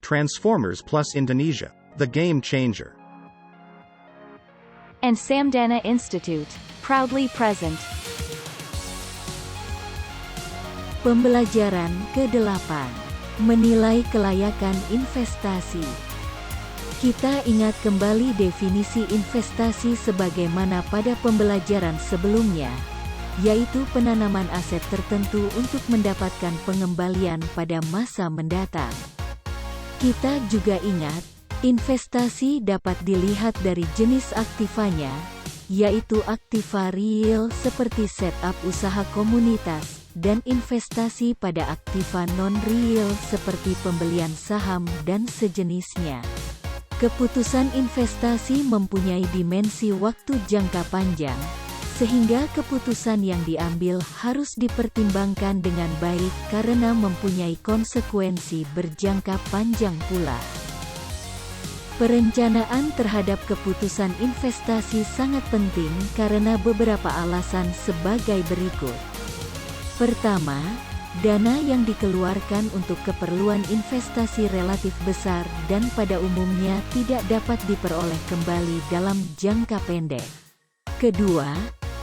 Transformers Plus Indonesia, the game changer. And Samdana Institute, proudly present. Pembelajaran ke-8. Menilai kelayakan investasi. Kita ingat kembali definisi investasi sebagaimana pada pembelajaran sebelumnya, yaitu penanaman aset tertentu untuk mendapatkan pengembalian pada masa mendatang. Kita juga ingat, investasi dapat dilihat dari jenis aktivanya, yaitu aktiva real seperti setup usaha komunitas, dan investasi pada aktiva non-real seperti pembelian saham dan sejenisnya. Keputusan investasi mempunyai dimensi waktu jangka panjang, sehingga keputusan yang diambil harus dipertimbangkan dengan baik karena mempunyai konsekuensi berjangka panjang pula. Perencanaan terhadap keputusan investasi sangat penting karena beberapa alasan sebagai berikut. Pertama, dana yang dikeluarkan untuk keperluan investasi relatif besar dan pada umumnya tidak dapat diperoleh kembali dalam jangka pendek. Kedua,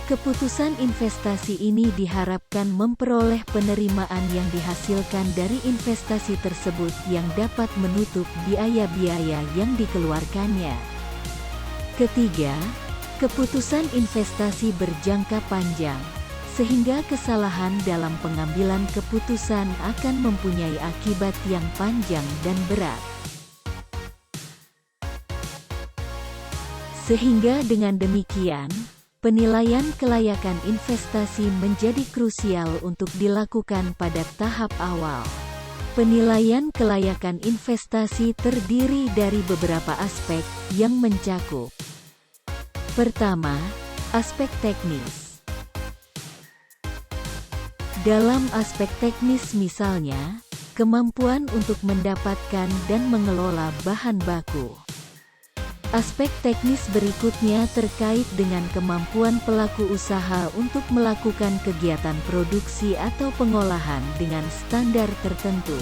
keputusan investasi ini diharapkan memperoleh penerimaan yang dihasilkan dari investasi tersebut yang dapat menutup biaya-biaya yang dikeluarkannya. Ketiga, keputusan investasi berjangka panjang, sehingga kesalahan dalam pengambilan keputusan akan mempunyai akibat yang panjang dan berat. Sehingga dengan demikian, penilaian kelayakan investasi menjadi krusial untuk dilakukan pada tahap awal. Penilaian kelayakan investasi terdiri dari beberapa aspek yang mencakup. Pertama, aspek teknis. Dalam aspek teknis misalnya, kemampuan untuk mendapatkan dan mengelola bahan baku. Aspek teknis berikutnya terkait dengan kemampuan pelaku usaha untuk melakukan kegiatan produksi atau pengolahan dengan standar tertentu.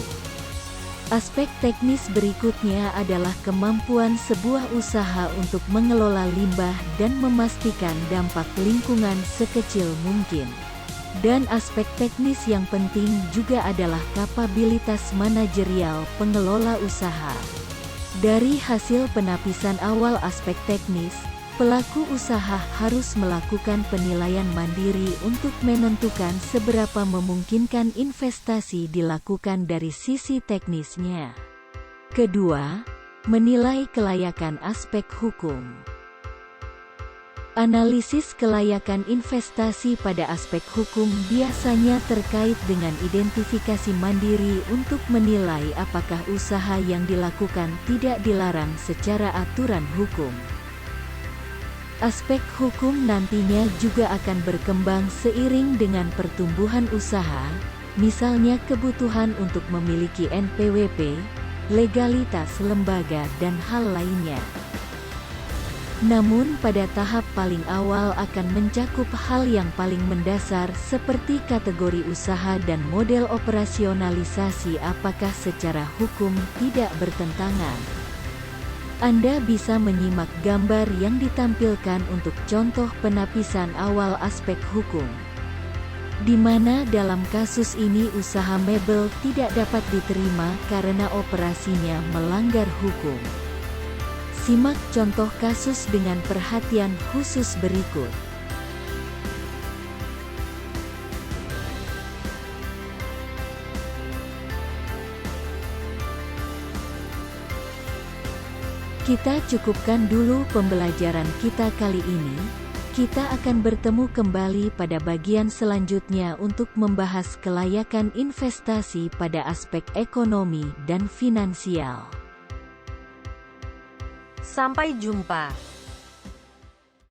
Aspek teknis berikutnya adalah kemampuan sebuah usaha untuk mengelola limbah dan memastikan dampak lingkungan sekecil mungkin. Dan aspek teknis yang penting juga adalah kapabilitas manajerial pengelola usaha. Dari hasil penapisan awal aspek teknis, pelaku usaha harus melakukan penilaian mandiri untuk menentukan seberapa memungkinkan investasi dilakukan dari sisi teknisnya. Kedua, menilai kelayakan aspek hukum. Analisis kelayakan investasi pada aspek hukum biasanya terkait dengan identifikasi mandiri untuk menilai apakah usaha yang dilakukan tidak dilarang secara aturan hukum. Aspek hukum nantinya juga akan berkembang seiring dengan pertumbuhan usaha, misalnya kebutuhan untuk memiliki NPWP, legalitas lembaga dan hal lainnya. Namun pada tahap paling awal akan mencakup hal yang paling mendasar seperti kategori usaha dan model operasionalisasi apakah secara hukum tidak bertentangan. Anda bisa menyimak gambar yang ditampilkan untuk contoh penapisan awal aspek hukum, di mana dalam kasus ini usaha mebel tidak dapat diterima karena operasinya melanggar hukum. Simak contoh kasus dengan perhatian khusus berikut. Kita cukupkan dulu pembelajaran kita kali ini. Kita akan bertemu kembali pada bagian selanjutnya untuk membahas kelayakan investasi pada aspek ekonomi dan finansial. Sampai jumpa.